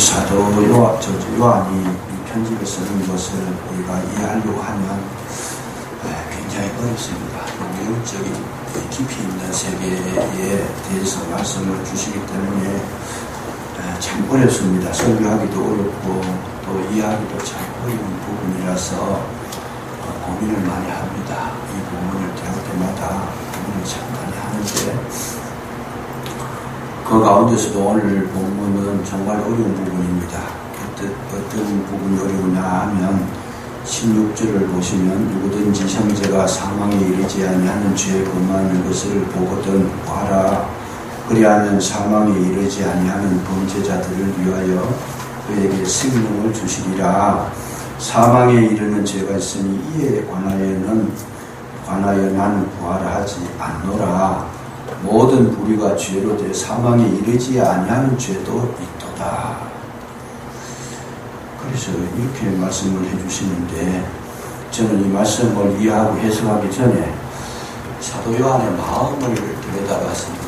사도 요한이 이 편지를 쓰는 것을 우리가 이해하려고 하면 굉장히 어렵습니다. 영적인 깊이 있는 세계에 대해서 말씀을 주시기 때문에 참 어렵습니다. 설교하기도 어렵고 또 이해하기도 참 어려운 부분이라서 고민을 많이 합니다. 이 부분을 대할 때마다 고민을 참 많이 하는데 그 가운데서도 오늘 본문은 정말 어려운 부분입니다. 어떤 부분이 어려우냐 하면 16절을 보시면 누구든지 형제가 사망에 이르지 아니하는 죄에 범하는 것을 보거든 봐라. 그리하면 사망에 이르지 아니하는 범죄자들을 위하여 그에게 생명을 주시리라. 사망에 이르는 죄가 있으니 이에 관하여 나는 부활을 하지 않노라. 모든 불의가 죄로 돼 사망에 이르지 아니하는 죄도 있도다. 그래서 이렇게 말씀을 해주시는데 저는 이 말씀을 이해하고 해석하기 전에 사도 요한의 마음을 들여다봤습니다.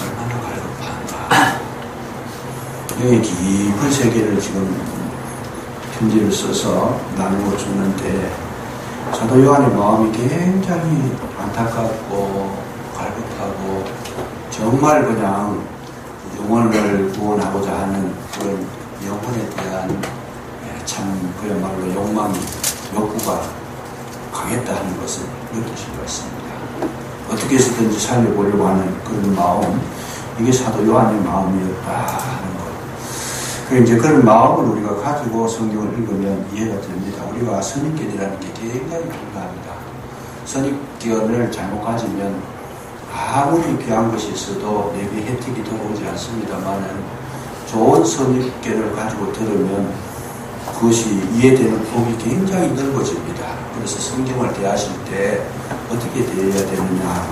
얼마나 갈급한가. 여기 깊은 세계를 지금 편지를 써서 나누어 주는데 사도 요한의 마음이 굉장히 안타깝고 갈급하고 정말 그냥 영혼을 구원하고자 하는 그런 영혼에 대한 참 그야말로 욕구가 강했다 하는 것을 느끼실 것 같습니다. 어떻게 해서든지 살려보려고 하는 그런 마음, 이게 사도 요한의 마음이었다 하는 것. 그리고 이제 그런 마음을 우리가 가지고 성경을 읽으면 이해가 됩니다. 우리가 선입견이라는 게 굉장히 중요합니다. 선입견을 잘못 가지면 아무리 귀한 것이 있어도 내게 혜택이 들어오지 않습니다만은 좋은 선입견을 가지고 들으면 그것이 이해되는 폭이 굉장히 넓어집니다. 그래서 성경을 대하실 때 어떻게 대해야 되느냐.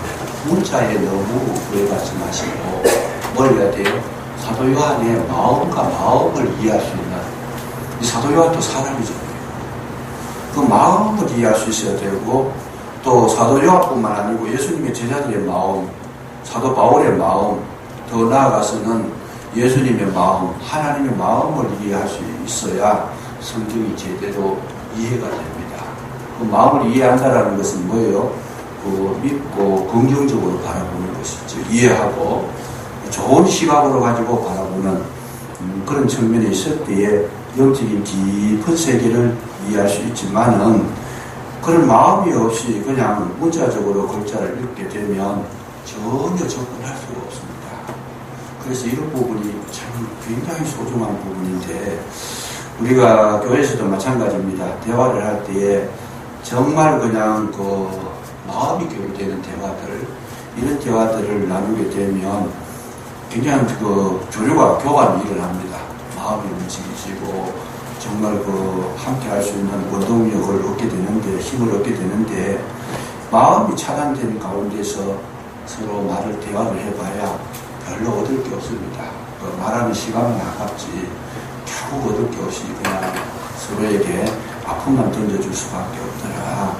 문자에 너무 구애받지 마시고 뭘 해야 돼요? 사도 요한의 마음과 마음을 이해할 수 있는, 이 사도 요한도 사람이잖아요. 그 마음을 이해할 수 있어야 되고 또 사도 요한뿐만 아니고 예수님의 제자들의 마음, 사도 바울의 마음, 더 나아가서는 예수님의 마음, 하나님의 마음을 이해할 수 있어야 성경이 제대로 이해가 됩니다. 그 마음을 이해한다는 것은 뭐예요? 그 믿고 긍정적으로 바라보는 것이죠. 이해하고 좋은 시각으로 가지고 바라보는 그런 측면에 있을 때에 영적인 깊은 세계를 이해할 수 있지만은 그런 마음이 없이 그냥 문자적으로 글자를 읽게 되면 전혀 접근할 수가 없습니다. 그래서 이런 부분이 참 굉장히 소중한 부분인데 우리가 교회에서도 마찬가지입니다. 대화를 할 때에 정말 그냥 그 마음이 교류되는 대화들, 이런 대화들을 나누게 되면 굉장히 그 교감이 일어납니다. 마음이 움직이지고 정말 그 함께 할 수 있는 원동력을 얻게 되는데, 힘을 얻게 되는데 마음이 차단된 가운데서 서로 대화를 해봐야 별로 얻을 게 없습니다. 그 말하는 시간은 아깝지 결국 얻을 게 없이 그냥 서로에게 아픔만 던져줄 수밖에 없더라.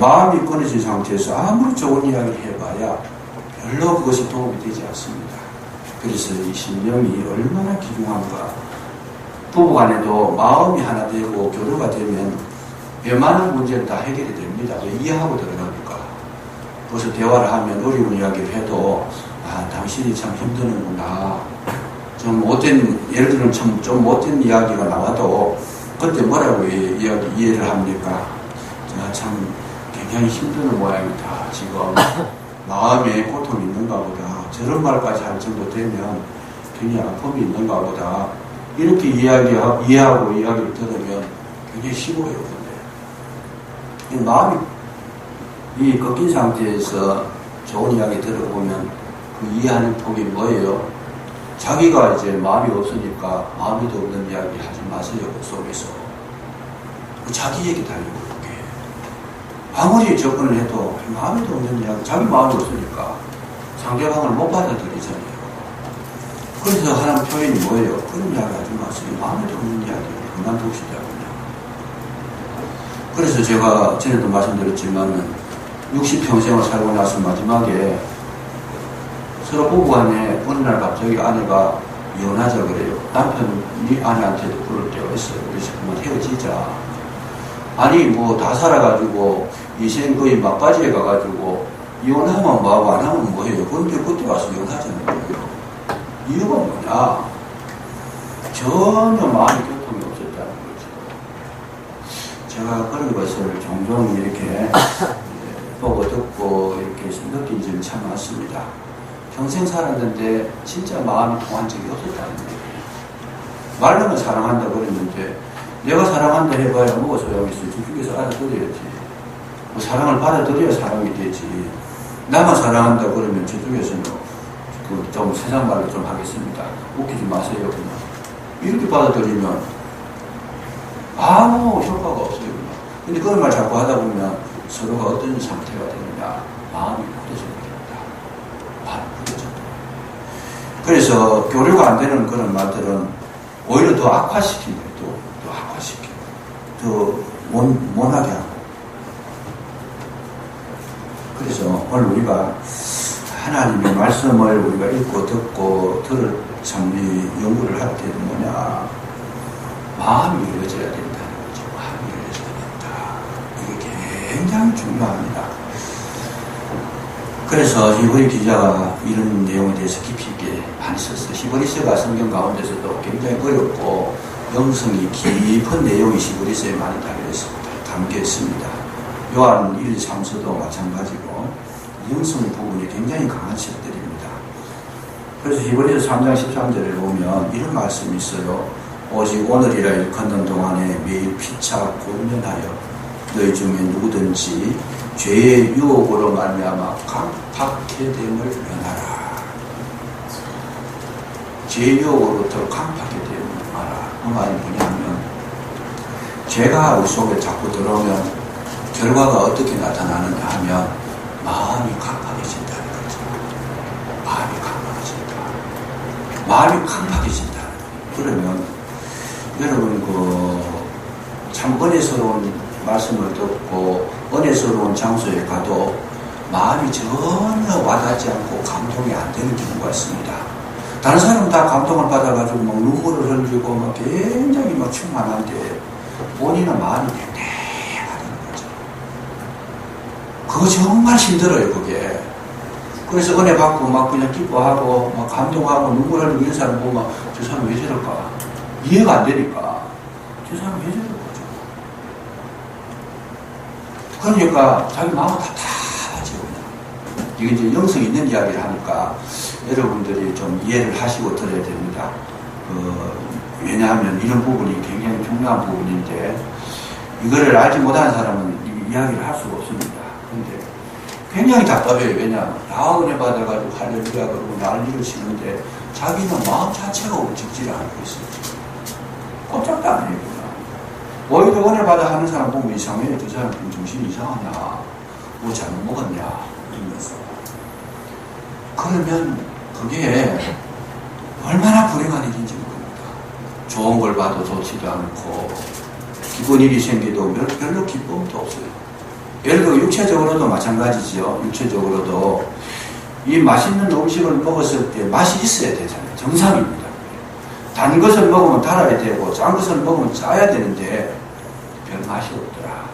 마음이 끊어진 상태에서 아무리 좋은 이야기를 해봐야 별로 그것이 도움이 되지 않습니다. 그래서 이 신념이 얼마나 귀중한가. 부부간에도 마음이 하나 되고 교류가 되면 웬만한 문제는 다 해결이 됩니다. 왜 이해하고 들어가니까. 그래서 대화를 하면 어려운 이야기를 해도 당신이 참 힘드는구나. 좀 못된, 예를 들면 좀 못된 이야기가 나와도 그때 뭐라고 이해를 합니까? 참 굉장히 힘드는 모양이다. 지금 마음에 고통이 있는가 보다. 저런 말까지 할 정도 되면 굉장히 아픔이 있는가 보다. 이렇게 이해하고 이야기를 들으면 굉장히 쉬워요. 근데 마음이 이 꺾인 상태에서 좋은 이야기 들어보면 그 이해하는 폭이 뭐예요? 자기가 이제 마음이 없으니까 마음이도 없는 이야기 하지 마세요. 그 속에서 자기 얘기 달리고 이렇게 아무리 접근을 해도 마음이도 없는 이야기, 자기 마음이 없으니까 상대방을 못 받아들이잖아요. 그래서 하는 표현이 뭐예요? 그런 이야기 하지 마세요. 마음에도 없는 이야기 그만두시자고요. 그래서 제가 전에도 말씀드렸지만 60평생을 살고 나서 마지막에 서로 부부간에 어느 날 갑자기 아내가 이혼하자 그래요. 남편이 아내한테도 그럴 때가 있어요. 그래서 그만 헤어지자. 아니 뭐 다 살아가지고 인생 거의 막바지에 가가지고 이혼하면 뭐하고 안 하면 뭐해요. 그런데 그때 와서 이혼하자는 거예요. 이유가 뭐냐? 전혀 마음의 교통이 없었다는 거죠. 제가 그런 것을 종종 이렇게 보고 듣고 이렇게 느낀 점이 참 많습니다. 평생 살았는데 진짜 마음이 통한 적이 없었다는 거예요. 말로는 사랑한다 그랬는데 내가 사랑한다 해봐야 뭐가 소용있어요. 저쪽에서 알아들여야지. 뭐 사랑을 받아들여야 사랑이 되지. 나만 사랑한다 그러면 저쪽에서는 좀 세상 말로 좀 하겠습니다. 웃기지 마세요. 그냥. 이렇게 받아들이면 아무 효과가 없어요. 그냥. 근데 그런 말 자꾸 하다 보면 서로가 어떤 상태가 되느냐. 마음이 굳어져 버립니다. 마음이 굳어져 버립니다. 그래서 교류가 안 되는 그런 말들은 오히려 더 악화시키는 거예요. 더 악화시키고 더 못하게 하고. 그래서 오늘 우리가 하나님의 말씀을 우리가 읽고 듣고 들을 참리 연구를 할 때는 뭐냐, 마음이 열려져야 된다는 거죠. 마음이 열려져야 된다. 이게 굉장히 중요합니다. 그래서 히브리 기자가 이런 내용에 대해서 깊이 있게 많이 썼어요. 히브리서가 성경 가운데서도 굉장히 어렵고 영성이 깊은 내용이 히브리서에 많이 담겨 있습니다. 요한 1, 3서도 마찬가지고 영성 부분이 굉장히 강한 책들입니다. 그래서 히브리서 3장 13절에 보면 이런 말씀이 있어요. 오직 오늘이라 일컫는 동안에 매일 피차 권면하여 너희 중에 누구든지 죄의 유혹으로 말미암아 강팍해 됨을 면하라. 죄의 유혹으로부터 강팍해 됨을 면하라. 그 말이 뭐냐면 죄가 우리 속에 자꾸 들어오면 결과가 어떻게 나타나느냐 하면 마음이 강팍해진다는 거죠. 마음이 강팍해진다. 마음이 강팍해진다. 그러면 여러분 참 은혜스러운 말씀을 듣고 은혜스러운 장소에 가도 마음이 전혀 와닿지 않고 감동이 안 되는 경우가 있습니다. 다른 사람은 다 감동을 받아가지고 막 눈물을 흘리고 막 굉장히 막 충만한데 본인은 마음이 땡땡하다는 거죠. 그거 정말 힘들어요, 그게. 그래서 은혜 받고 막 그냥 기뻐하고 막 감동하고 눈물 흘리고 이런 사람 보면 저 사람 왜 저럴까? 이해가 안 되니까 저 사람 왜 저럴까? 그러니까 자기 마음은 답답하죠. 이게 이제 영성이 있는 이야기를 하니까 여러분들이 좀 이해를 하시고 들어야 됩니다. 왜냐하면 이런 부분이 굉장히 중요한 부분인데 이거를 알지 못하는 사람은 이야기를 할 수가 없습니다. 그런데 굉장히 답답해요. 왜냐하면 나 은혜 받아가지고 할렐루야 그러고 난리를 치는데 자기는 마음 자체가 움직이지 않고 있어요. 꼼짝도 안 해요. 오히려 은혜 받아 하는 사람 보면 이상해. 저 사람 정신이 이상하냐, 뭐 잘못 먹었냐 이러면서. 그러면 그게 얼마나 불행한 일인지 모릅니다. 좋은 걸 봐도 좋지도 않고 기쁜 일이 생기도 별로 기쁨도 없어요. 예를 들어 육체적으로도 마찬가지죠. 육체적으로도 이 맛있는 음식을 먹었을 때 맛이 있어야 되잖아요. 정상입니다. 단 것을 먹으면 달아야 되고 짠 것을 먹으면 짜야 되는데 별 맛이 없더라.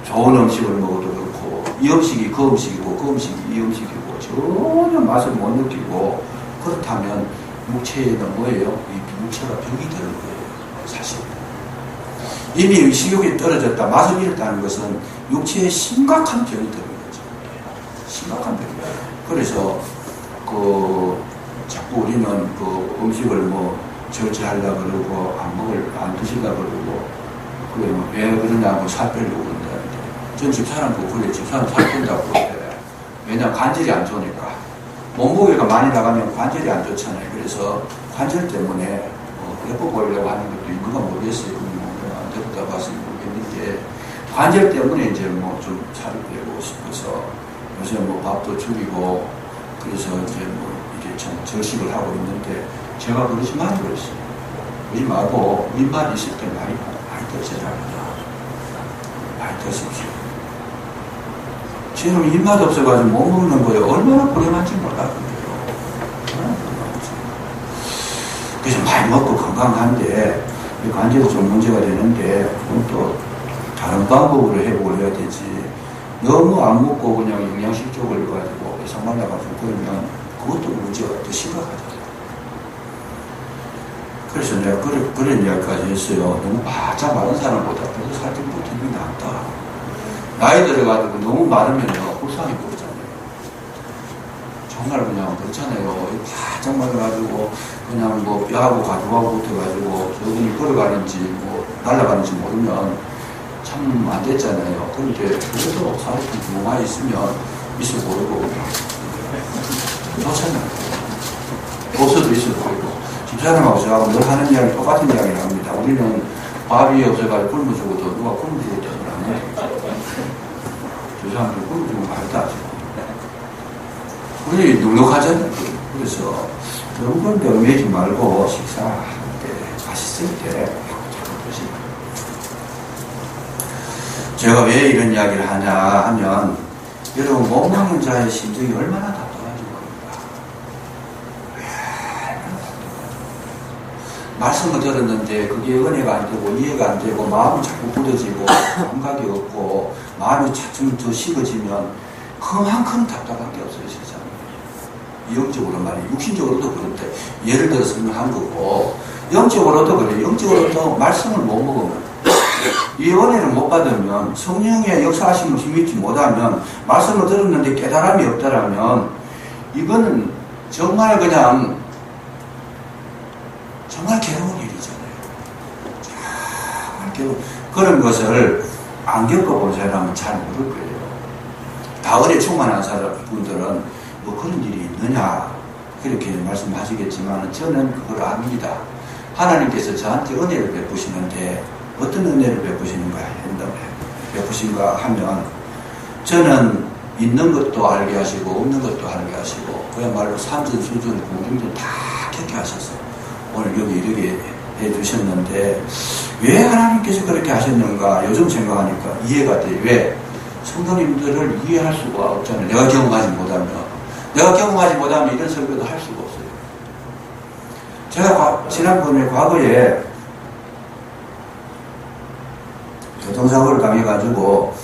좋은 음식을 먹어도 그렇고 이 음식이 그 음식이고 그 음식이 이 음식이고 전혀 맛을 못 느끼고 그렇다면 육체에는 뭐예요? 이 육체가 병이 되는 거예요. 사실 이미 식욕이 떨어졌다, 맛을 잃었다는 것은 육체에 심각한 병이 되는 거죠. 심각한 병이에요. 그래서 자꾸 우리는 음식을 뭐 절제하려고 그러고 안 드시려고 그러고 그래 왜 그러냐고 살 빼려고 그런다는데 전 집사람 보고 그래 집사람 살 뺀다고 그래. 왜냐면 관절이 안 좋으니까 몸무게가 많이 나가면 관절이 안 좋잖아요. 그래서 관절 때문에 예뻐 보이려고 하는 것도 있는가 모르겠어요. 안 들었다 봐서 모르겠는데 관절 때문에 이제 뭐 좀 살을 빼고 싶어서 요새 뭐 밥도 줄이고 그래서 이제 뭐 이게 참 절식을 하고 있는데 제가 그러지 많이 그랬어요. 그러지 말고 입맛 있을 때 많이 드시랍니다. 많이 드십시오. 지금 입맛 없어가지고 못 먹는 거예요. 얼마나 불행한지 몰라요. 그래서 많이 먹고 건강한데 관절이 좀 문제가 되는데 그건 또 다른 방법으로 회복을 해야 되지. 너무 안 먹고 그냥 영양식 쪽을 가지고 해서 말라가지고 그러면 그것도 문제가 더 심각하잖아요. 그래서 내가 그런 이야기까지 했어요. 너무 바짝 마른 사람보다 그래도 살좀 붙이는 게 낫다. 나이 들어가지고 너무 마르면요 불쌍히 보이잖아요. 정말 그냥 그렇잖아요. 바짝 마르가지고 그냥 뭐 뼈하고 가죽하고 붙어가지고 저분이 걸어가는지 뭐 날아가는지 모르면 참 안 됐잖아요. 그런데 그래도 살이 좀 많이 있으면 있어 보이고 좋잖아요. 없어도 있어 보이고. 집사람하고 저하고 늘 하는 이야기 똑같은 이야기를 합니다. 우리는 밥이 없어가지고 굶어 죽어도 누가 굶어 죽었다고 안 해요. 저 사람들 굶어 죽으면 말도 안 해요. 우리 눅눅하잖아요. 그래서 너무 그런데 얽매이지 말고 식사할 때 맛있을 때 제가 왜 이런 이야기를 하냐 하면 여러분 못 먹는 자의 심정이 얼마나 답답한지 모릅니다. 말씀을 들었는데 그게 은혜가 안 되고 이해가 안 되고 마음이 자꾸 굳어지고 감각이 없고 마음이 차츰 더 식어지면 그만큼 답답한 게 없어요. 세상에. 영적으로 말이에요. 육신적으로도 그런데 예를 들어서 설명한 거고 영적으로도 그래요. 영적으로도 말씀을 못 먹으면 이 은혜를 못 받으면 성령의 역사하심을 힘입지 못하면 말씀을 들었는데 깨달음이 없다라면 이거는 정말 그냥 정말 괴로운 일이잖아요. 정말 괴로운 그런 것을 안 겪어본 사람은 잘 모를 거예요. 다 은혜 충만한 사람분들은 뭐 그런 일이 있느냐 그렇게 말씀하시겠지만 저는 그걸 압니다. 하나님께서 저한테 은혜를 베푸시는데 어떤 은혜를 베푸신가 하면 저는 있는 것도 알게 하시고 없는 것도 알게 하시고 그야말로 산전수전 공중전 다 겪게 하셔서 오늘 여기 이렇게 해주셨는데 왜 하나님께서 그렇게 하셨는가 요즘 생각하니까 이해가 돼. 왜? 성도님들을 이해할 수가 없잖아요. 내가 경험하지 못하면 이런 설교도 할 수가 없어요. 제가 지난번에 과거에 교통사고를 당해가지고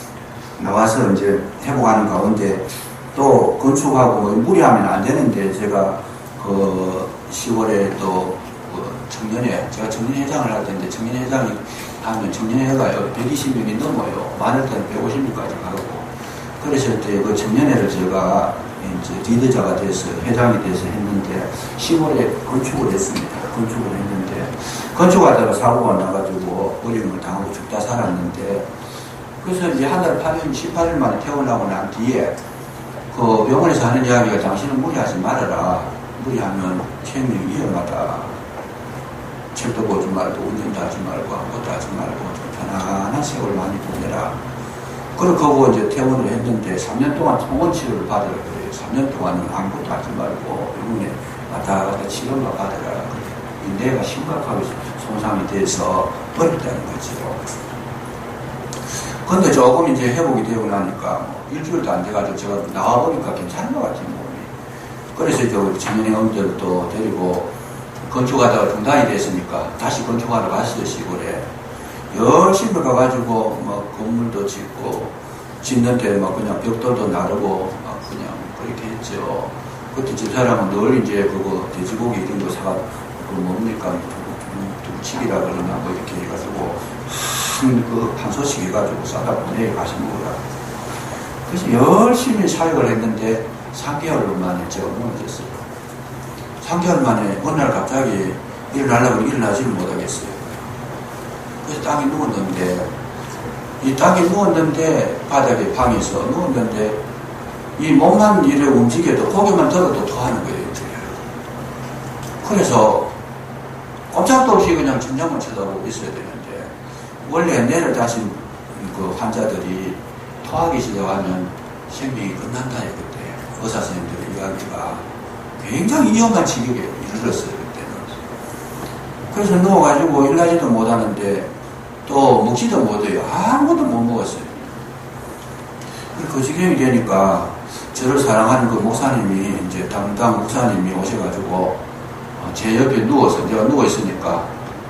나와서 이제 회복하는 가운데 또 건축하고 무리하면 안 되는데 제가 그 10월에 또 청년회, 제가 청년회장을 할 텐데 청년회장이 하면 청년회가 120명이 넘어요. 많을 때는 150명까지 가고. 그랬을 때 그 청년회를 제가 이제 리더자가 돼서 회장이 돼서 했는데 10월에 건축을 했습니다. 건축을 했는데 건축하다가 사고가 나가지고 어려움을 당하고 죽다 살았는데 그래서 이제 한 달 8일, 18일 만에 퇴원하고 난 뒤에 그 병원에서 하는 이야기가 당신은 무리하지 말아라. 무리하면 생명이 위험하다. 책도 보지 말고 운전도 하지 말고 아무것도 하지 말고 좀 편안한 세월 많이 보내라. 그러고 이제 퇴원을 했는데 3년 동안 통원 치료를 받으라 그래요. 3년 동안은 아무것도 하지 말고 병원에 왔다 갔다 치료만 받으라. 뇌가 심각하게 손상이 돼서 어렵다는 거죠. 근데 조금 이제 회복이 되고 나니까 뭐 일주일도 안 돼가지고 제가 나와보니까 괜찮은 것 같아요, 몸이. 그래서 이제 청년의 형들도 데리고 건축하다가 중단이 됐으니까 다시 건축하러 갔어요, 시골에. 열심히 가가지고 뭐 건물도 짓고 짓는데 막 그냥 벽돌도 나르고 막 그냥 그렇게 했죠. 그때 집사람은 늘 이제 그거 돼지고기 이런 거 사가 그 뭡니까 두치기라 그러나 뭐 이렇게 해가지고 한 소식 해가지고 싸다 보내 가시는 거야. 그래서 열심히 사역을 했는데 3개월 만에 제가 무너졌어요. 3개월 만에 어느 날 갑자기 일어나려고 일어나지를 못하겠어요. 그래서 땅에 누웠는데 이 땅에 누웠는데 바닥에 방에서 누웠는데 이 몸만 이래 움직여도 고개만 들어도 토하는 거예요. 그래서 꼼짝도 없이 그냥 천장만 쳐다보고 있어야 되는데 원래 뇌를 다신 그 환자들이 토하기 시작하면 생명이 끝난다 그때 의사 선생님들의 이야기가 굉장히 위험한 지경에 이르렀어요 그때는. 그래서 누워가지고 일하지도 못하는데 또 먹지도 못해요. 아무것도 못 먹었어요. 그 지경이 되니까 저를 사랑하는 그 목사님이 이제 담당 목사님이 오셔가지고 제 옆에 누워서 내가 누워있으니까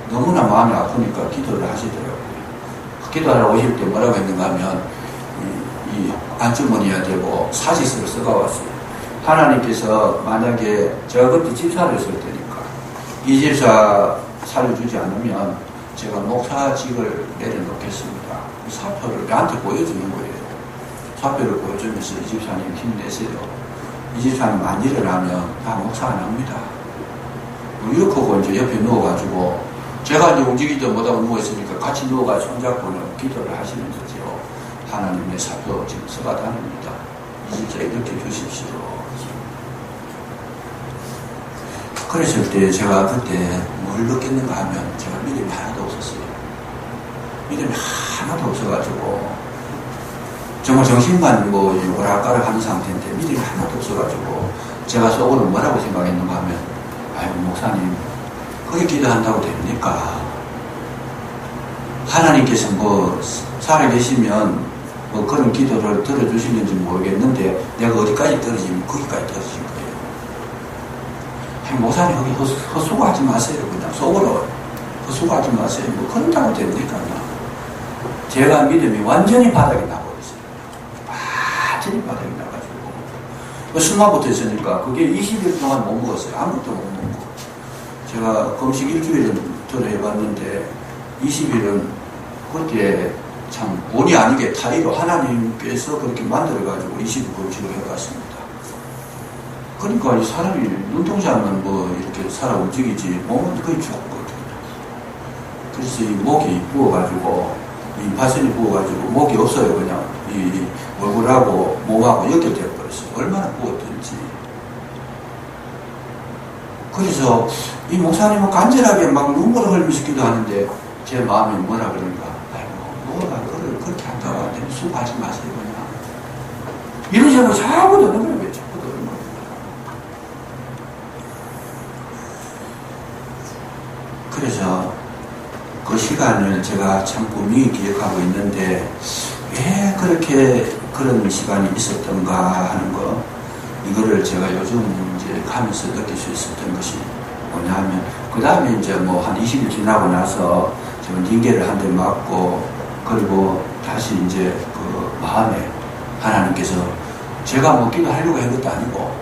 너무나 마음이 아프니까 기도를 하시더라고요. 기도하러 오실 때 뭐라고 했는가 하면 이 안주머니에 대고 사지서를 써가왔어요. 하나님께서 만약에 제가 그때 집사를 했을 때니까 이 집사 살려주지 않으면 제가 목사직을 내려놓겠습니다. 사표를 나한테 보여주는 거예요. 사표를 보여주면서 이 집사님 힘내세요. 이 집사님 안 일어나면 다 목사 안 합니다. 이렇게 하고 이제 옆에 누워가지고 제가 이제 움직이지도 못하고 누워있으니까 같이 누워가지고 손잡고는 기도를 하시는 거죠. 하나님 내 사표 지금 써가다닙니다. 이 집사 이렇게 주십시오. 그랬을 때 제가 그때 뭘 느꼈는가 하면 제가 믿음이 하나도 없었어요. 믿음이 하나도 없어가지고 정말 정신만 뭐 오락가락 하는 상태인데 믿음이 하나도 없어가지고 제가 속으로 뭐라고 생각했는가 하면 아이고 목사님 그렇게 기도한다고 됩니까? 하나님께서 뭐 살아계시면 뭐 그런 기도를 들어주시는지 모르겠는데 내가 어디까지 떨어지면 거기까지 떨어진 거예요. 아니, 목사님 거기 헛수고하지 마세요. 그냥 속으로 헛수고하지 마세요. 뭐 그런다고 됩니까? 제가 믿음이 완전히 바닥에 나버렸어요. 완전히 바닥에 나가지고 술만 붙어있으니까 그게 20일 동안 못 먹었어요. 아무것도 못 먹고 제가 금식 일주일은 들어 해봤는데 20일은 그때 참 본의 아니게 타이로 하나님께서 그렇게 만들어가지고 20일 금식을 해봤습니다. 그러니까 이 사람이 눈동자는 뭐 이렇게 살아 움직이지 몸은 거의 죽었거든요. 그래서 이 목이 부어가지고 이 파선이 부어가지고 목이 없어요. 그냥 이 얼굴하고 몸하고 연결되어 버렸어요. 얼마나 부었든지. 그래서 이 목사님은 간절하게 막 눈물을 흘리면서 기도하는데 제 마음이 뭐라 그런가. 아이고 뭐가 그렇게 한다고 하는데 수고하지 마세요. 그냥 이러자고 자꾸 넣는 거예요. 왜 자꾸 넣는 거예요. 그래서 그 시간을 제가 참 분명히 기억하고 있는데 왜 그렇게 그런 시간이 있었던가 하는 거 이거를 제가 요즘 이제 가면서 느낄 수 있었던 것이 뭐냐면 그 다음에 이제 뭐 한 20일 지나고 나서 제가 링게를 한 대 맞고 그리고 다시 이제 그 마음에 하나님께서 제가 뭐 기도하려고 한 것도 아니고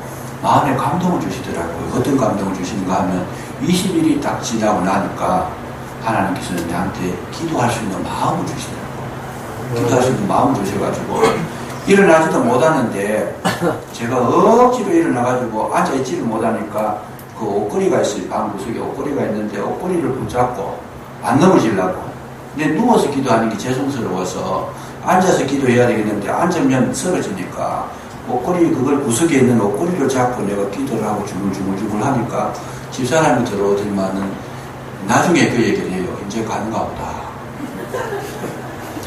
마음에 감동을 주시더라고요. 어떤 감동을 주시는가 하면 20일이 딱 지나고 나니까 하나님께서 내한테 기도할 수 있는 마음을 주시더라고요. 기도할 수 있는 마음을 주셔가지고 일어나지도 못하는데 제가 억지로 일어나가지고 앉아있지를 못하니까 그 옷걸이가 있어요. 방 구석에 옷걸이가 있는데 옷걸이를 붙잡고 안 넘어지려고 근데 누워서 기도하는 게 죄송스러워서 앉아서 기도해야 되겠는데 앉으면 쓰러지니까 옷걸이 그걸 구석에 있는 옷걸이를 잡고 내가 기도를 하고 주물주물 하니까 집사람이 들어오더니만은 나중에 그 얘기를 해요. 이제 가는가 보다.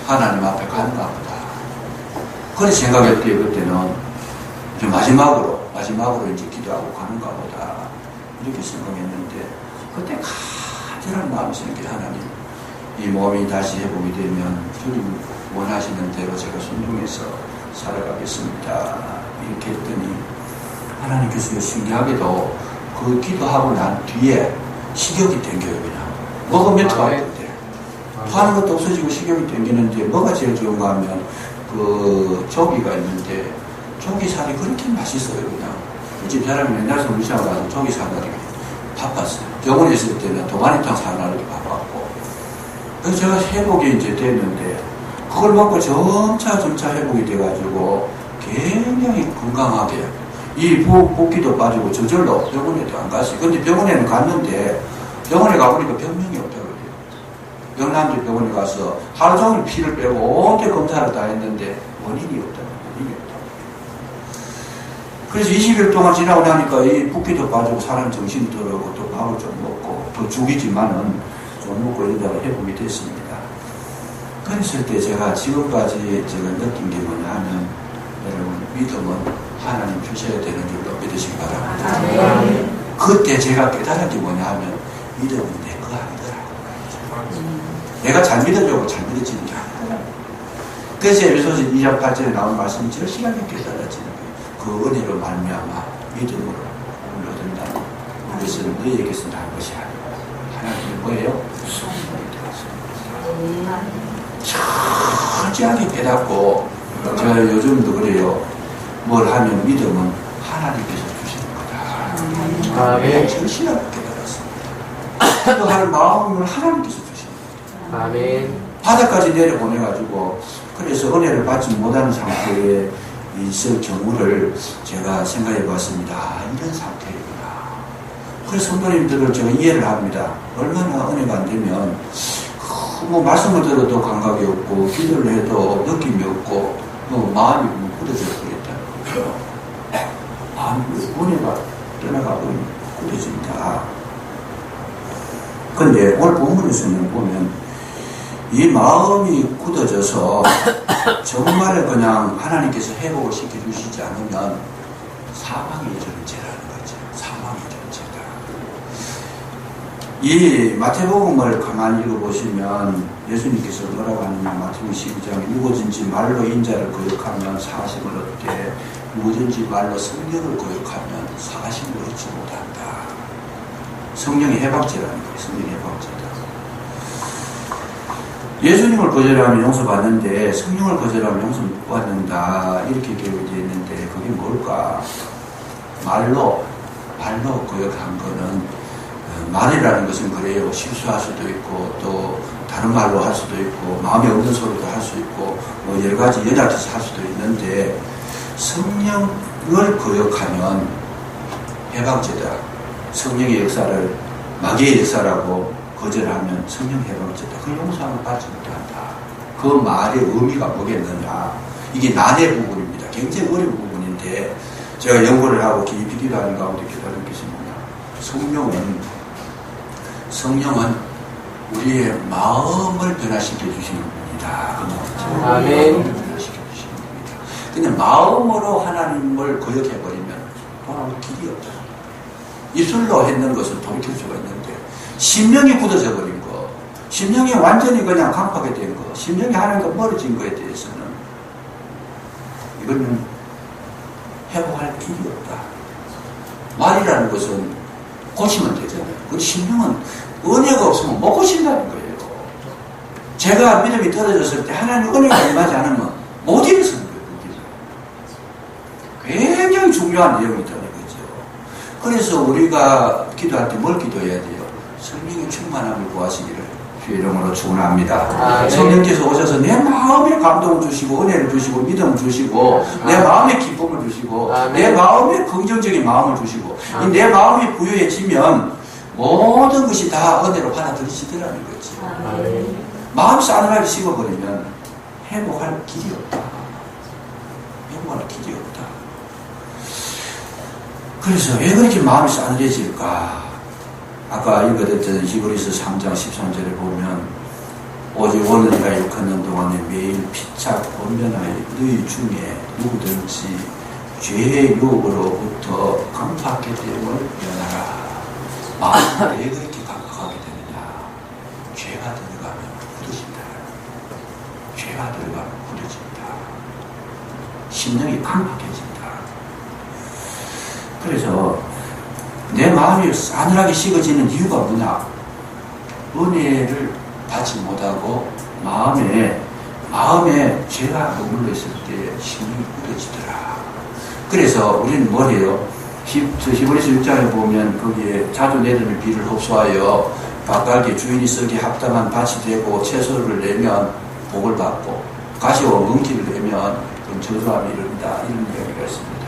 하나님 앞에 가는가 보다. 그렇게 생각했대요. 그때는 이제 마지막으로 이제 기도하고 가는가 보다. 이렇게 생각했는데 그때 간절한 마음이 생겨. 하나님 이 몸이 다시 회복이 되면 주님 원하시는 대로 제가 순종해서 살아가겠습니다. 이렇게 했더니 하나님께서 신기하게도 그 기도하고 난 뒤에 식욕이 땡겨요. 그냥 먹으면 좋아했는데 토하는 것도 없어지고 식욕이 땡기는데 뭐가 제일 좋은가 하면 그 조기가 있는데 조기 살이 그렇게 맛있어요. 그냥 이 사람이 맨날 서울시장 가서 조기 사다리 바빴어요. 병원에 있을 때는 도가니탕 사나르기 바빴고 그래서 제가 회복이 이제 됐는데 그걸 먹고 점차 회복이 돼가지고 굉장히 건강하게 이 붓기도 빠지고 저절로 병원에도 안 갔어요. 근데 병원에는 갔는데 병원에 가보니까 병명이 없다고 그래요. 영남대 병원에 가서 하루 종일 피를 빼고 온데 검사를 다 했는데 원인이 없다고. 그래서 20일 동안 지나고 나니까 이 붓기도 빠지고 사람 정신이 들어오고 또 밥을 좀 먹고 또 죽이지만은 좀 먹고 이러다가 회복이 됐습니다. 그랬을 때 제가 지금까지 제가 느낀 게 뭐냐 하면 여러분 믿음은 하나님 주셔야 되는 줄로 믿으시기 바랍니다. 그때 제가 깨달은 게 뭐냐 하면 믿음은 내 거 아니더라고요. 내가 잘 믿어주고 잘 믿어지는 게 아니더라고요. 그래서 에베소서 2장 8절에 나온 말씀이 절실하게 깨달아지는 거예요. 그 은혜로 말미암아 믿음으로 얻는다는 것은 너희에게서 난 것이 아니고 하나님은 뭐예요? 성령이 되었습니다. 철저하게 깨닫고 제가 요즘도 그래요. 뭘 하면 믿음은 하나님께서 주시는 거다. 아멘. 절실하게 깨달았습니다. 기도할 마음을 하나님께서 주시는 거다. 아멘. 바닥까지 내려보내가지고 그래서 은혜를 받지 못하는 상태에 있을 경우를 제가 생각해 봤습니다. 이런 상태이구나. 그래서 성도님들을 제가 이해를 합니다. 얼마나 은혜가 안 되면 뭐 말씀을 들어도 감각이 없고 기도를 해도 느낌이 없고 뭐 마음이 굳어져 버렸다는 거죠. 마음이 은혜가 떠나가 버리면 굳어진다. 근데 오늘 본문에서는 보면 이 마음이 굳어져서 정말 그냥 하나님께서 회복을 시켜주시지 않으면 사망이 이르는 죄라는 거죠. 사망이 이르는 죄다. 이 마태복음을 가만히 읽어보시면 예수님께서 뭐라고 하느냐. 마태복음 12장에 누구든지 말로 인자를 거역하면 사심을 얻되 누구든지 말로 성령을 거역하면 사심을 얻지 못한다. 성령의 해방죄라는 거예요. 성령의 해방죄다. 예수님을 거절하면 용서받는데 성령을 거절하면 용서 못 받는다. 이렇게 기록되어 있는데 그게 뭘까? 말로 거역한 거는 말이라는 것은 그래요. 실수할 수도 있고 또 다른 말로 할 수도 있고 마음에 없는 소리도 할 수 있고 뭐 여러 가지 연약해서 할 수도 있는데 성령을 거역하면 해방죄다. 성령의 역사를 마귀의 역사라고 거절하면 성령 해방죄다. 그 용서함을 받지 못한다. 그 말의 의미가 뭐겠느냐. 이게 난해 부분입니다. 굉장히 어려운 부분인데 제가 연구를 하고 깊이 기도하는 가운데 깨달은 것입니다. 성령은 우리의 마음을 변화시켜 주시는 분이다. 아멘. 변화시켜 주시는 분이다. 근데 마음으로 하나님을 거역해버리면 돌아올 길이 없다. 입술로 했는 것은 돌이킬 수가 있는데 심령이 굳어져 버린 거, 심령이 완전히 그냥 강팍이 된 거, 심령이 하나님과 멀어진 거에 대해서는 이거는 회복할 길이 없다. 말이라는 것은 고치면 되잖아요. 그 심령은 은혜가 없으면 못 고친다는 거예요. 제가 믿음이 떨어졌을 때 하나님 은혜가 임하지 않으면 못 일어서는 거예요. 굉장히 중요한 내용이다. 그래서 우리가 기도할 때 뭘 기도해야 돼요? 성령의 충만함을 구하시기를 주의 이름으로 축원합니다. 성령께서 오셔서 내 마음에 감동을 주시고 은혜를 주시고 믿음을 주시고 내 마음에 기쁨을 주시고 내 마음에 긍정적인 마음을 주시고 이 내 마음이 부유해지면 모든 것이 다 은혜로 받아들이시더라는 거지. 마음이 싸늘하게 식어버리면 회복할 길이 없다. 회복할 길이 없다. 그래서 왜 그렇게 마음이 싸늘해질까? 아까 읽어드렸던 히브리서 3장 13절에 보면 오직 오늘 네가 일컫는 동안에 매일 피차 권면하여 너희 중에 누구든지 죄의 유혹으로부터 강팍하게 됨을 면하라. 마음이 왜 그렇게 강팍하게 되느냐? 죄가 들어가면 굳어진다. 죄가 들어가면 굳어진다. 심령이 강팍해진다. 그래서 내 마음이 싸늘하게 식어지는 이유가 뭐냐? 은혜를 받지 못하고 마음에 죄가 머물러 있을 때 심령이 굳어지더라. 그래서 우리는 뭘 해요? 히브리서 6장에 보면 거기에 자주 내리는 비를 흡수하여 밭갈기 주인이 쓰기 합당한 밭이 되고 채소를 내면 복을 받고 가시와 뭉티를 내면 저주함이 이른다. 이런 이야기가 있습니다.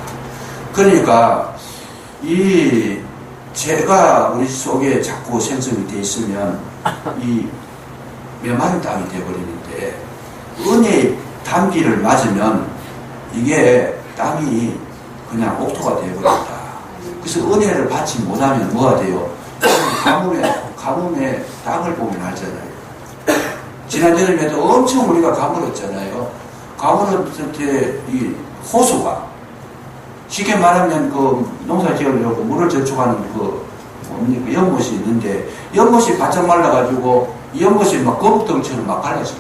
그러니까 이 죄가 우리 속에 자꾸 생성이 되어 있으면 이 메마른 땅이 되어버리는데 은혜의 단비를 맞으면 이게 땅이 그냥 옥토가 되어버린다. 그래서 은혜를 받지 못하면 뭐가 돼요? 가뭄에 땅을 보면 알잖아요. 지난 여름에도 엄청 우리가 가물었잖아요. 가물었을 때 이 호수가 쉽게 말하면 그 농사 지으려고 물을 저축하는 그 연못이 있는데 연못이 바짝 말라가지고 이 연못이 막 거북덩처럼 막 갈라져요.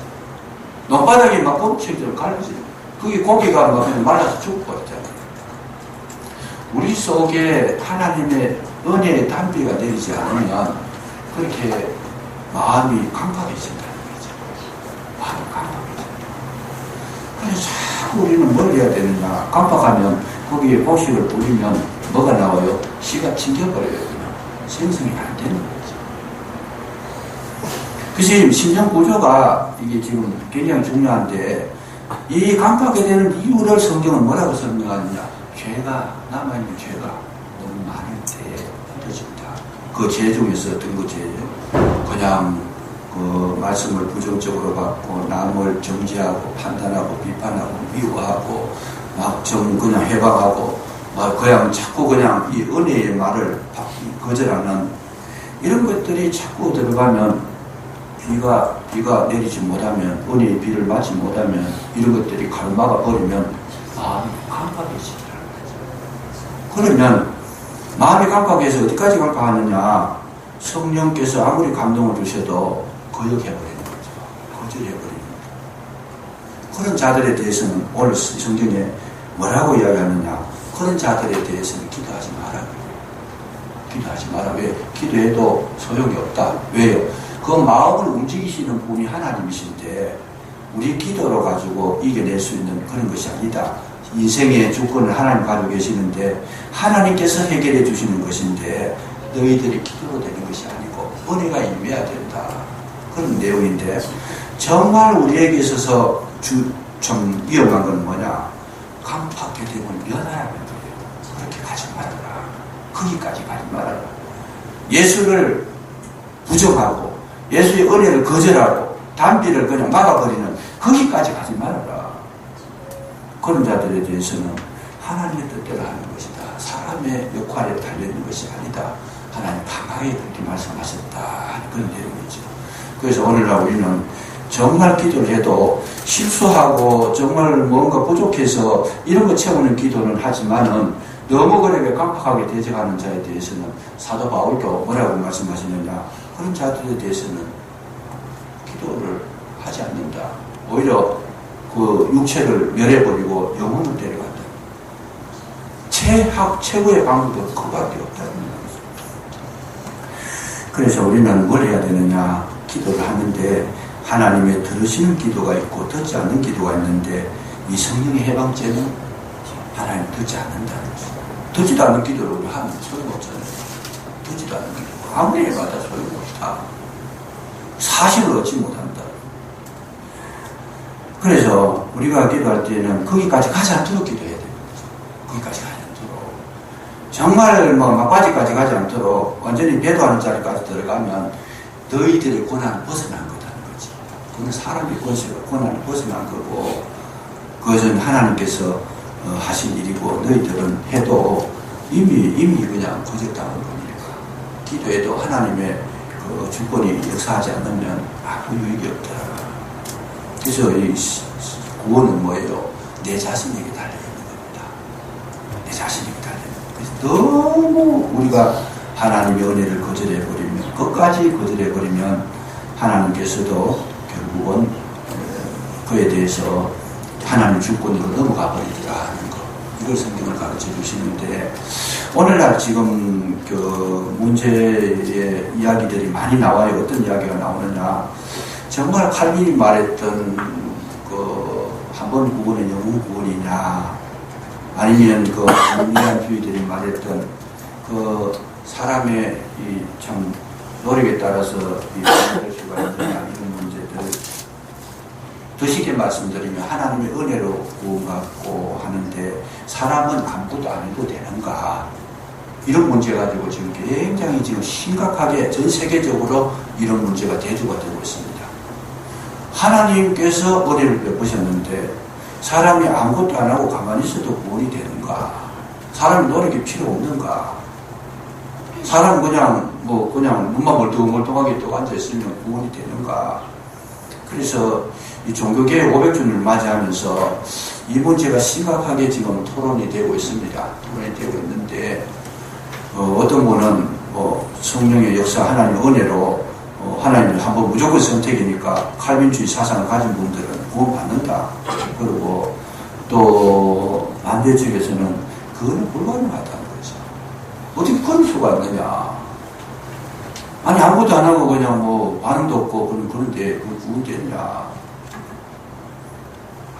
논바닥이 막 거북덩처럼 갈라져요. 그게 고기가 막 말라서 죽어버렸잖아요. 우리 속에 하나님의 은혜의 단비가 내리지 않으면 그렇게 마음이 강팍해진다는 거죠. 마음이 강팍해진다. 그래서 자꾸 우리는 뭘 해야 되느냐. 강팍하면 거기에 복식을 뿌리면 뭐가 나와요? 씨가 튕겨버려요. 그냥. 생성이 안 되는 거죠. 그래서 심령 구조가 이게 지금 굉장히 중요한데 이 강팍하게 되는 이유를 성경은 뭐라고 설명하느냐. 죄가, 남아있는 죄가 너무 많을 때 힘들어진다. 그 죄 중에서 어떤 그 죄죠? 그냥 그 말씀을 부정적으로 받고 남을 정죄하고 판단하고 비판하고 미워하고 막 그냥 해박하고 막 그냥 자꾸 그냥 이 은혜의 말을 거절하는 이런 것들이 자꾸 들어가면 비가 내리지 못하면 은혜의 비를 맞지 못하면 이런 것들이 가로막아 버리면 마음이 깜빡해진다는 거죠. 그러면 마음이 깜빡해서 어디까지 깜빡하느냐. 성령께서 아무리 감동을 주셔도 거역해버리는 거죠. 거절해버리는 거죠. 그런 자들에 대해서는 오늘 성경에 뭐라고 이야기하느냐. 그런 자들에 대해서는 기도하지 마라. 기도하지 마라. 왜? 기도해도 소용이 없다. 왜요? 그 마음을 움직이시는 분이 하나님이신데 우리 기도로 가지고 이겨낼 수 있는 그런 것이 아니다. 인생의 주권을 하나님 가지고 계시는데 하나님께서 해결해 주시는 것인데 너희들이 기도로 되는 것이 아니고 은혜가 임해야 된다. 그런 내용인데 정말 우리에게 있어서 좀 위험한 건 뭐냐. 강팍하게 되면 면하라는 거예요. 그렇게 가지 말아라. 거기까지 가지 말아라. 예수를 부정하고 예수의 은혜를 거절하고 단비를 그냥 막아버리는 거기까지 가지 말아라. 그런 자들에 대해서는 하나님의 뜻대로 하는 것이다. 사람의 역할에 달려있는 것이 아니다. 하나님 강하게 그렇게 말씀하셨다. 그런 내용이죠. 그래서 오늘날 우리는 정말 기도를 해도 실수하고 정말 뭔가 부족해서 이런 거 채우는 기도는 하지만은 너무 그렇게 깜빡하게 대적하는 자에 대해서는 사도 바울도 뭐라고 말씀하시느냐. 그런 자들에 대해서는 기도를 하지 않는다. 오히려 그 육체를 멸해버리고 영혼을 데려간다. 최고의 방법은 그거밖에 없다는 거죠. 그래서 우리는 뭘 해야 되느냐. 기도를 하는데 하나님의 들으시는 기도가 있고 듣지 않는 기도가 있는데 이 성령의 해방죄는 하나님 듣지 않는다는 거죠. 듣지도 않는 기도를 우리 하면 소용없잖아요. 듣지도 않는 기도. 아무리 해봐도 소용없다. 사실을 얻지 못한다. 그래서 우리가 기도할 때는 거기까지 가지 않도록 기도해야 되는 거죠. 거기까지 가지 않도록. 정말 막바지까지 가지 않도록 완전히 배도하는 자리까지 들어가면 너희들의 고난을 벗어난 거다는 거지. 그건 사람의 고난을 벗어난 거고 그것은 하나님께서 하신 일이고 너희들은 해도 이미 그냥 거절당한 거니까. 기도해도 하나님의 그 주권이 역사하지 않으면 아무 유익이 없다. 그래서 이 구원은 뭐예요? 내 자신에게 달려있는 겁니다. 내 자신에게 달려있는 겁니다. 그래서 너무 우리가 하나님의 은혜를 거절해버리면 끝까지 거절해버리면 하나님께서도 결국은 그에 대해서 하나님 주권으로 넘어가 버리리라 하는 것. 이걸 성경을 가르쳐 주시는데 오늘날 지금 그 문제의 이야기들이 많이 나와요. 어떤 이야기가 나오느냐. 정말 칼빈이 말했던 그 한 번 구원은 영원 구원이냐 아니면 그 문리한주의들이 말했던 그 사람의 이 참 노력에 따라서 이 구원될 수가 있느냐 이런 문제들 더 쉽게 말씀드리면 하나님의 은혜로 구원받고 하는데 사람은 아무것도 안 해도 되는가 이런 문제 가지고 지금 굉장히 지금 심각하게 전 세계적으로 이런 문제가 대두가 되고 있습니다. 하나님께서 은혜를 베푸셨는데 사람이 아무것도 안 하고 가만히 있어도 구원이 되는가? 사람이 노력이 필요 없는가? 사람은 그냥 눈만 멀뚱멀뚱하게 또 앉아있으면 구원이 되는가? 그래서 이 종교개혁 500주년을 맞이하면서 이 문제가 심각하게 지금 토론이 되고 있습니다. 토론이 되고 있는데 어떤 분은 성령의 역사 하나님의 은혜로 하나님을 한번 무조건 선택이니까 칼빈주의 사상을 가진 분들은 구원받는다. 그리고 또 반대 측에서는 그거는 불가능하다는 거죠. 어떻게 그럴 수가 있느냐. 아니, 아무것도 안 하고 그냥 뭐 반응도 없고 그런데 그걸 구원되느냐.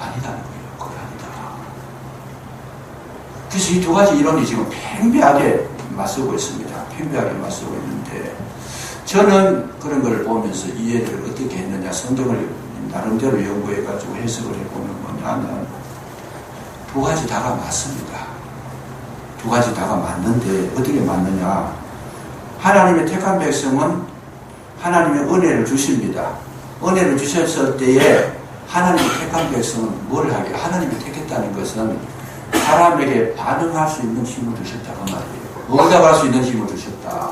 아니다는 거예요. 그건 아니다. 그래서 이 두 가지 이론이 지금 팽배하게 맞서고 있습니다. 팽배하게 맞서고 있는데, 저는 그런 걸 보면서 이해를 어떻게 했느냐, 성경을 나름대로 연구해가지고 해석을 해보면 뭐냐면, 두 가지 다가 맞습니다. 두 가지 다가 맞는데, 어떻게 맞느냐. 하나님의 택한 백성은 하나님의 은혜를 주십니다. 은혜를 주셨을 때에 하나님의 택한 백성은 뭘 하게? 하나님이 택했다는 것은 사람에게 반응할 수 있는 힘을 주셨다, 그 말이에요. 응답할 수 있는 힘을 주셨다.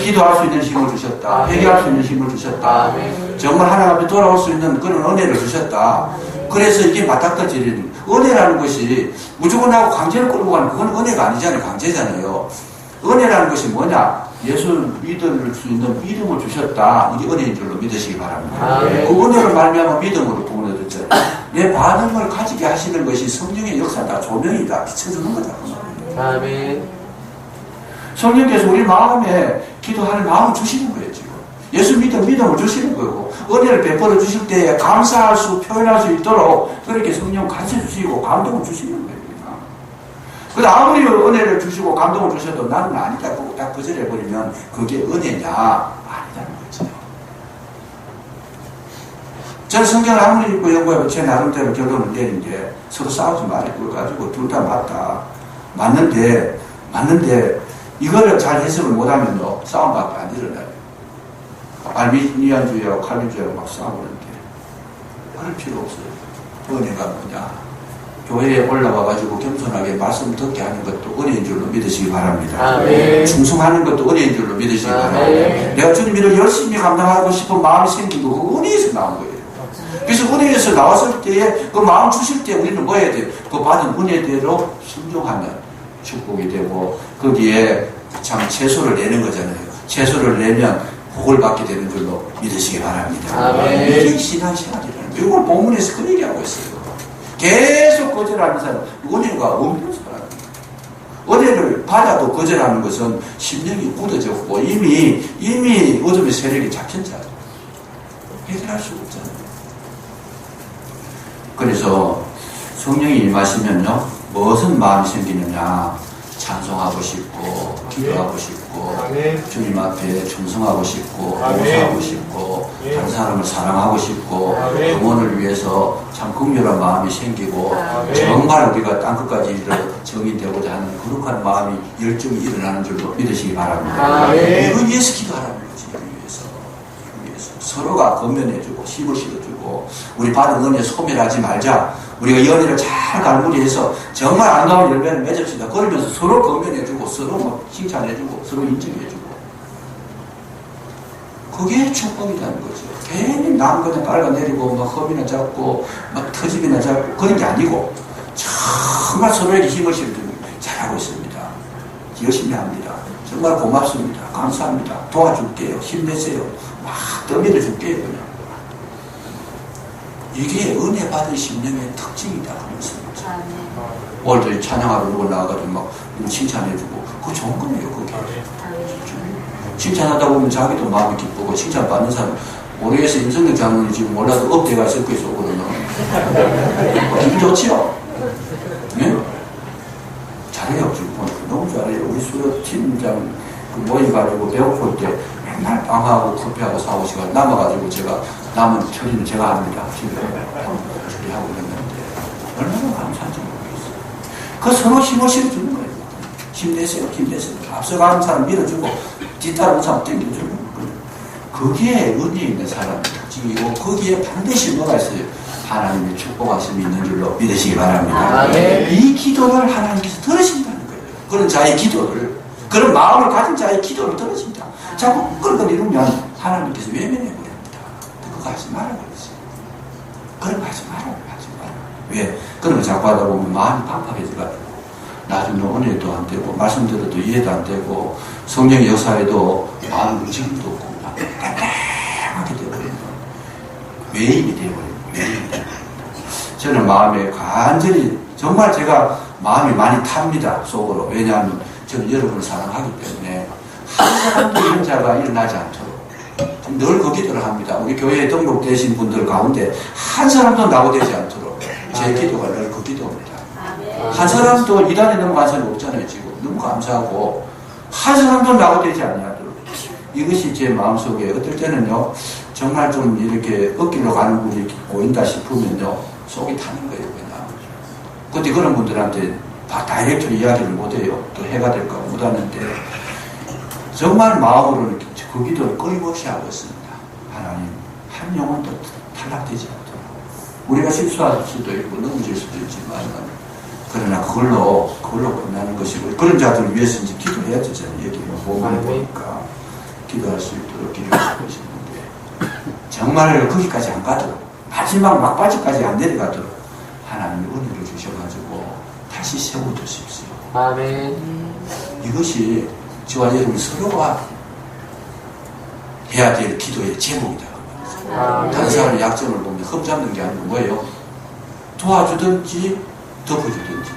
기도할 수 있는 힘을 주셨다. 회개할 수 있는 힘을 주셨다. 정말 하나님 앞에 돌아올 수 있는 그런 은혜를 주셨다. 그래서 이게 맞닥뜨리는 은혜라는 것이 무조건 하고 강제로 끌고 가는, 그건 은혜가 아니잖아요. 강제잖아요. 은혜라는 것이 뭐냐? 예수를 믿을 수 있는 믿음을 주셨다. 이게 은혜인 줄로 믿으시기 바랍니다. 그 은혜를 말미암아 믿음으로 구원을 얻었잖아요. 내 반응을 가지게 하시는 것이 성령의 역사다. 조명이다. 비춰주는 거다. 아멘. 성령께서 우리 마음에 기도하는 마음을 주시는 거예요, 지금. 예수 믿음을 주시는 거고, 은혜를 베풀어 주실 때에 감사할 수, 표현할 수 있도록 그렇게 성령 가르쳐 주시고 감동을 주시는 거예요. 그래서 아무리 은혜를 주시고 감동을 주셔도 나는 아니다 보고 딱 거절해버리면 그게 은혜냐? 아니다는 거죠. 저는 성경을 아무리 읽고 연구하고 제 나름대로 결론을 내린 게 서로 싸우지 말고 가지고 둘 다 맞다. 맞는데 이거를 잘 해석을 못하면요 싸움밖에 안 일어나요. 알미니안주의하고 칼빈주의하고 막 싸우는데 그럴 필요 없어요. 은혜가 뭐냐? 교회에 올라와가지고 겸손하게 말씀 듣게 하는 것도 은혜인 줄로 믿으시기 바랍니다. 아멘. 충성하는 것도 은혜인 줄로 믿으시기 바랍니다. 내가 주님 일을 열심히 감당하고 싶은 마음이 생기고 그 은혜에서 나온 거예요. 그래서 은혜에서 나왔을 때에 그 마음 주실 때 우리는 뭐 해야 돼요? 그 받은 은혜대로 순종하면 축복이 되고 거기에 참 채소를 내는 거잖아요. 채소를 내면 복을 받게 되는 줄로 믿으시기 바랍니다. 아멘. 이게 신앙생활이라는 거예요. 이걸 본문에서 그 얘기하고 있어요. 계속 거절하는 사람, 은혜가 없는 사람이에요. 은혜를 받아도 거절하는 것은 심령이 굳어졌고 이미 어둠의 세력이 작전 자죠. 해결할 수가 없잖아요. 그래서 성령이 임하시면요, 무슨 마음이 생기느냐, 찬송하고 싶고, 기도하고 싶고, 주님 앞에 충성하고 싶고, 봉사하고 싶고, 다른 사람을 사랑하고 싶고, 영혼을 위해서 참 긍휼한 마음이 생기고, 정말 우리가 땅끝까지 정인되고자 하는 거룩한 마음이, 열정이 일어나는 줄로 믿으시기 바랍니다. 이걸 위해서 기도하라는 거지, 이걸 위해서. 서로가 건면해주고, 힘을 실어주고, 우리 받은 은혜 소멸하지 말자. 우리가 이 은혜를 잘 갈무리해서 정말 아름다운 열매를 맺읍시다. 그러면서 서로 건면해주고, 서로 막 칭찬해주고, 서로 인정해주고. 그게 축복이라는 거죠. 괜히 남 그냥 빨아내리고, 막 험이나 잡고, 막 터집이나 잡고, 그런 게 아니고, 정말 서로에게 힘을 실어주고, 잘하고 있습니다. 열심히 합니다. 정말 고맙습니다. 감사합니다. 도와줄게요. 힘내세요. 막 떠밀어 줄게요. 그냥. 이게 은혜 받은 심령의 특징이다. 오늘 찬양하러 누구 나와가지고 막 칭찬해주고, 그거 좋은 거예요. 그게. 칭찬하다 보면 자기도 마음이 기쁘고, 칭찬받는 사람, 모르겠어. 임성근 장로님 지금 몰라도 업대가 섞여 있어, 그러면. 기분 좋지요? 네? 잘해요. 지금 너무 잘해요. 우리 수요 팀장 모임가지고 배고플 때 맨날 빵하고 커피하고 사고 시간 남아가지고 제가 남은 처리는 제가 합니다. 집에 처리하고 있는데 얼마나 감사한지 모르겠어요. 그 서로 힘을 실어주는 거예요. 힘내세요. 앞서가는 사람 밀어주고 뒤따르는 사람 땡겨주는 거예요. 거기에 의미 있는 사람의 특징이고 거기에 반드시 뭐가 있어요. 하나님의 축복하심이 있는 줄로 믿으시기 바랍니다. 이 기도를 하나님께서 들으신다는 거예요. 그런 자의 기도를, 그런 마음을 가진 자의 기도를 들으신다. 자꾸 그걸 이루면 하나님께서 외면해버립니다. 그거 하지 말라고 그랬어요. 그런 거 하지 말라고 하지 말라고. 왜? 그런 거 자꾸 하다 보면 마음이 팍팍해져가지고 나중에 은혜도 안 되고 말씀 들어도 이해도 안 되고 성령의 역사에도 마음 움직임도 없고 깜깜하게 되어버립니다. 외임이 되어버립니다. 저는 마음에 간절히 정말 제가 마음이 많이 탑니다. 속으로. 왜냐하면 저는 여러분을 사랑하기 때문에 한 사람도 이런 자가 일어나지 않도록 늘 그 기도를 합니다. 우리 교회에 등록되신 분들 가운데 한 사람도 낙오되지 않도록 제 기도가 늘 그 기도입니다. 한 사람도 이단에 넘어간 사람이 없잖아요. 지금 너무 감사하고 한 사람도 낙오되지 않도록 이것이 제 마음속에 어떨 때는요 정말 좀 이렇게 엇길로 가는 분이 보인다 싶으면요 속이 타는 거예요. 그냥 근데 그런 분들한테 다이렉트로 이야기를 못해요. 또 해가 될까 못하는데 정말 마음으로는 그 기도를 끊임없이 하고 있습니다. 하나님 한 영혼도 탈락되지 않도록 우리가 실수할 수도 있고 넘어질 수도 있지만 그러나 그걸로 끝나는 것이고 그런 자들을 위해서 이제 기도해야죠. 저는 얘기를 보면 보니까 기도할 수 있도록 기도하고 싶은데 정말 거기까지 안 가도록 마지막 막바지까지 안 내려가도록 하나님이 은혜를 주셔가지고 다시 세워주십시오. 아멘. 이것이 저와 여러분 서로가 해야 될 기도의 제목이다. 다른 사람의 약점을 보면 흠잡는 게 아니고 뭐예요? 도와주든지 덮어주든지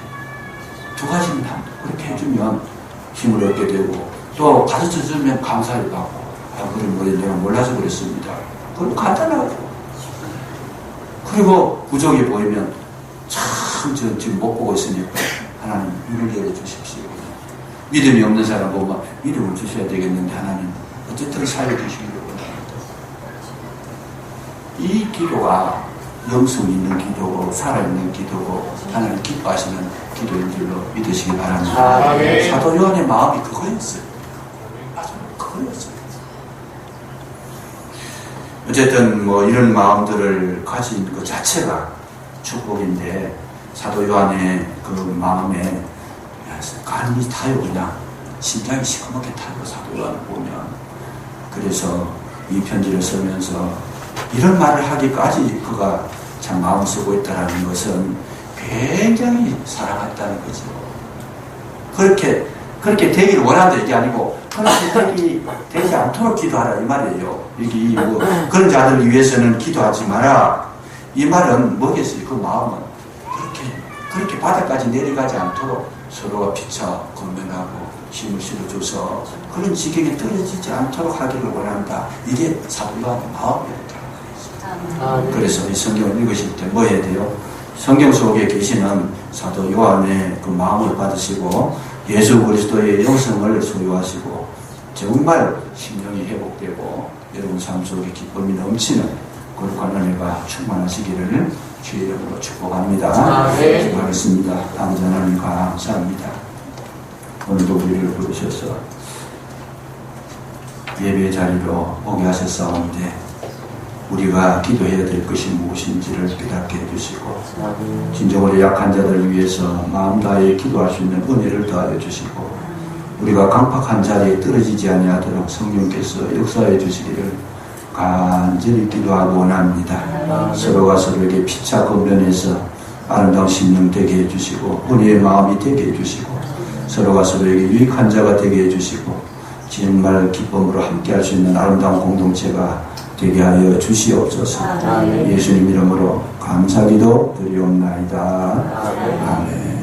두 가지는 다 그렇게 해주면 힘을 얻게 되고 또 가르쳐주면 감사를 받고 그런 걸 내가 몰라서 그랬습니다. 그것도 간단하고 그리고 부족이 보이면 참 저 지금 못 보고 있으니까 하나님 눈을 열어주십시오. 믿음이 없는 사람 보면 믿음을 주셔야 되겠는데 하나님 어쨌든 살려주시기를 원합니다. 이 기도가 영성 있는 기도고 살아있는 기도고 하나님 기뻐하시는 기도인 줄로 믿으시기 바랍니다. 아멘. 사도 요한의 마음이 그거였어요. 맞아요. 그거였어요. 어쨌든 뭐 이런 마음들을 가진 것 자체가 축복인데 사도 요한의 그 마음에 간이 타요. 그냥 심장이 시커멓게 타요. 사도 요한을 보면. 그래서 이 편지를 쓰면서 이런 말을 하기까지 그가 참 마음 쓰고 있다는 것은 굉장히 사랑했다는 거죠. 그렇게 되기를 원한다 이게 아니고 그렇게 되지 않도록 기도하라 이 말이에요. 여기 뭐 그런 자들을 위해서는 기도하지 마라. 이 말은 뭐겠어요? 그 마음은 그렇게 바닥까지 내려가지 않도록 서로가 피차 건면하고 힘을 실어줘서 그런 지경에 떨어지지 않도록 하기를 원한다. 이게 사도 요한의 마음이었다. 그래서 이 성경을 읽으실 때 뭐 해야 돼요? 성경 속에 계시는 사도 요한의 그 마음을 받으시고 예수 그리스도의 영성을 소유하시고 정말 심령이 회복되고 여러분 삶 속에 기쁨이 넘치는 거룩한 은혜가 충만하시기를 주의 이름으로 축복합니다. 축복하겠습니다. 아버지 하나님 감사합니다. 오늘도 우리를 부르셔서 예배 자리로 오게 하셨사온데 우리가 기도해야 될 것이 무엇인지를 깨닫게 해주시고 진정으로 약한 자들을 위해서 마음 다해 기도할 수 있는 은혜를 더하여 주시고 우리가 강팍한 자리에 떨어지지 아니하도록 성령께서 역사해 주시기를 간절히 기도하고 원합니다. 서로가 서로에게 피차 건면해서 아름다운 심령 되게 해주시고 은혜의 마음이 되게 해주시고 서로가 서로에게 유익한 자가 되게 해주시고 정말 기쁨으로 함께할 수 있는 아름다운 공동체가 되게 하여 주시옵소서. 예수님 이름으로 감사기도 드리옵나이다. 아멘.